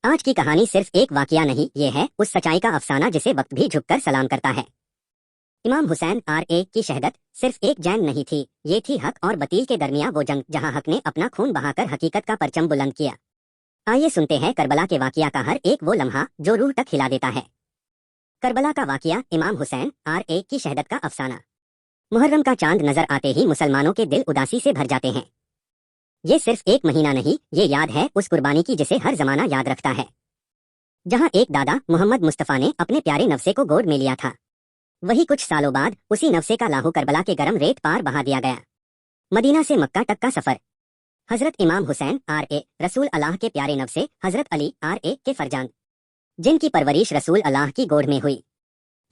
آج کی کہانی صرف ایک واقعہ نہیں، یہ ہے اس سچائی کا افسانہ جسے وقت بھی جھک کر سلام کرتا ہے۔ امام حسین آر.اے کی شہادت صرف ایک جنگ نہیں تھی، یہ تھی حق اور باطل کے درمیان وہ جنگ جہاں حق نے اپنا خون بہا کر حقیقت کا پرچم بلند کیا۔ آئیے سنتے ہیں کربلا کے واقعہ کا ہر ایک وہ لمحہ جو روح تک ہلا دیتا ہے۔ کربلا کا واقعہ، امام حسین آر.اے کی شہادت کا افسانہ۔ محرم کا چاند نظر آتے ہی مسلمانوں کے دل اداسی سے بھر جاتے ہیں۔ یہ صرف ایک مہینہ نہیں، یہ یاد ہے اس قربانی کی جسے ہر زمانہ یاد رکھتا ہے۔ جہاں ایک دادا محمد مصطفیٰ نے اپنے پیارے نفسے کو گود میں لیا تھا، وہی کچھ سالوں بعد اسی نفسے کا لاہو کربلا کے گرم ریت پار بہا دیا گیا۔ مدینہ سے مکہ تک کا سفر۔ حضرت امام حسین آر.اے رسول اللہ کے پیارے نفسے حضرت علی آر.اے کے فرزند، جن کی پرورش رسول اللہ کی گود میں ہوئی۔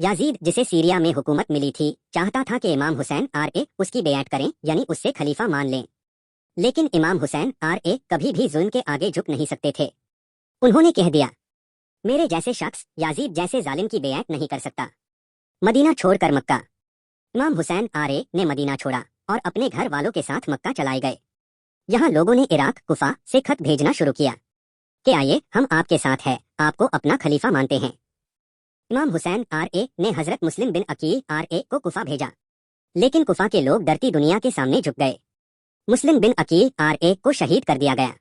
یزید، جسے سیریا میں حکومت ملی تھی، چاہتا تھا کہ امام حسین آر.اے اس کی بیعت کریں، یعنی اس سے خلیفہ مان لیں۔ لیکن امام حسین آر.اے کبھی بھی ظلم کے آگے جھک نہیں سکتے تھے۔ انہوں نے کہہ دیا، میرے جیسے شخص یزید جیسے ظالم کی بیعت نہیں کر سکتا۔ مدینہ چھوڑ کر مکہ۔ امام حسین آر.اے نے مدینہ چھوڑا اور اپنے گھر والوں کے ساتھ مکہ چلائے گئے۔ یہاں لوگوں نے عراق کوفہ سے خط بھیجنا شروع کیا کہ آئیے، ہم آپ کے ساتھ ہیں، آپ کو اپنا خلیفہ مانتے ہیں۔ امام حسین آر.اے نے حضرت مسلم بن عقیل آر.اے کو کوفہ بھیجا، لیکن کوفہ کے لوگ ڈرتی دنیا کے سامنے جھک گئے۔ مسلم بن عقیل آر.اے کو شہید کر دیا گیا۔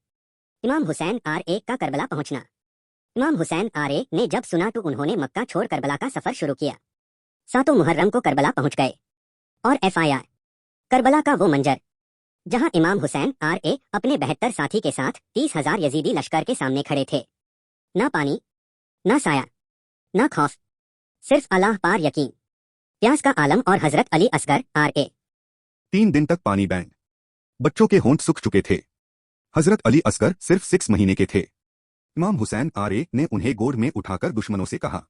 امام حسین آر.اے کا کربلا پہنچنا۔ امام حسین آر.اے نے جب سنا تو انہوں نے مکہ چھوڑ کربلا کا سفر شروع کیا۔ 7 محرم کو کربلا پہنچ گئے اور FIR کربلا کا وہ منظر جہاں امام حسین آر.اے اپنے 72 ساتھی کے ساتھ 30,000 یزیدی لشکر کے سامنے کھڑے تھے۔ نہ پانی، نہ سایہ، نہ خوف، صرف اللہ پار یقین، پیاس کا عالم اور حضرت علی اصغر آر.اے۔ 3 دن تک پانی بینڈ، بچوں کے ہونٹ سوکھ چکے تھے۔ حضرت علی اصغر صرف 6 مہینے کے تھے۔ امام حسین آر.اے نے انہیں گود میں اٹھا کر دشمنوں سے کہا،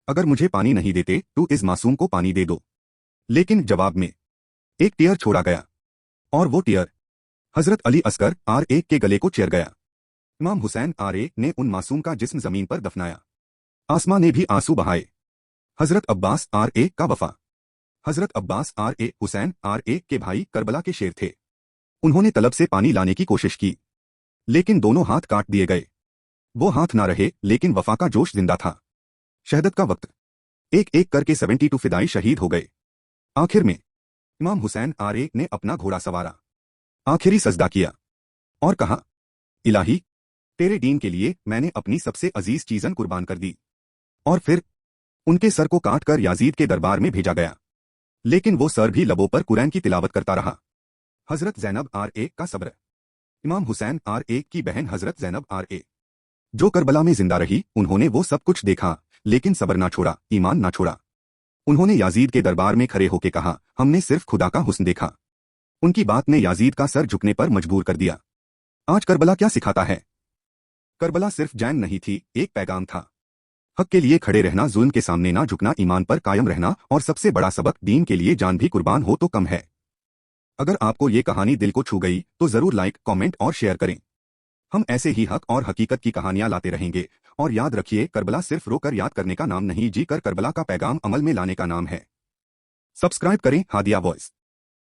اگر مجھے پانی نہیں دیتے تو اس معصوم کو پانی دے دو۔ لیکن جواب میں ایک ٹیئر چھوڑا گیا، اور وہ ٹیئر حضرت علی اصغر آر.اے کے گلے کو چیر گیا۔ امام حسین آر.اے نے ان معصوم کا جسم زمین پر دفنایا۔ آسماں نے بھی آنسو بہائے۔ حضرت عباس آر.اے کا وفا۔ حضرت عباس آر.اے حسین آر.اے کے بھائی کربلا کے شیر تھے۔ انہوں نے طلب سے پانی لانے کی کوشش کی، لیکن دونوں ہاتھ کاٹ دیے گئے۔ وہ ہاتھ نہ رہے، لیکن وفا کا جوش زندہ تھا۔ شہادت کا وقت، ایک ایک کر کے 72 فدائی شہید ہو گئے۔ آخر میں امام حسین آر.اے نے اپنا گھوڑا سوارا، آخری سجدہ کیا اور کہا، الہی، تیرے دین کے لیے میں نے اپنی سب سے عزیز چیزیں قربان کر دی۔ اور پھر ان کے سر کو کاٹ کر یزید کے دربار میں بھیجا گیا، لیکن وہ سر بھی لبوں پر قرآن کی تلاوت کرتا رہا۔ حضرت زینب آر.اے کا صبر۔ امام حسین آر.اے کی بہن حضرت زینب آر.اے جو کربلا میں زندہ رہی، انہوں نے وہ سب کچھ دیکھا، لیکن صبر نہ چھوڑا، ایمان نہ چھوڑا۔ انہوں نے یزید کے دربار میں کھڑے ہو کے کہا، ہم نے صرف خدا کا حسن دیکھا۔ ان کی بات نے یزید کا سر جھکنے پر مجبور کر دیا۔ آج کربلا کیا سکھاتا ہے؟ کربلا صرف جنگ نہیں تھی، ایک پیغام تھا۔ حق کے لیے کھڑے رہنا، ظلم کے سامنے نہ جھکنا، ایمان پر قائم رہنا، اور سب سے بڑا سبق، دین کے لیے جان بھی قربان ہو تو کم ہے۔ اگر آپ کو یہ کہانی دل کو چھو گئی تو ضرور لائک، کامنٹ اور شیئر کریں۔ ہم ایسے ہی حق اور حقیقت کی کہانیاں لاتے رہیں گے، اور یاد رکھیے، کربلا صرف رو کر یاد کرنے کا نام نہیں، جی کر کربلا کا پیغام عمل میں لانے کا نام ہے۔ سبسکرائب کریں ہادیہ وائس۔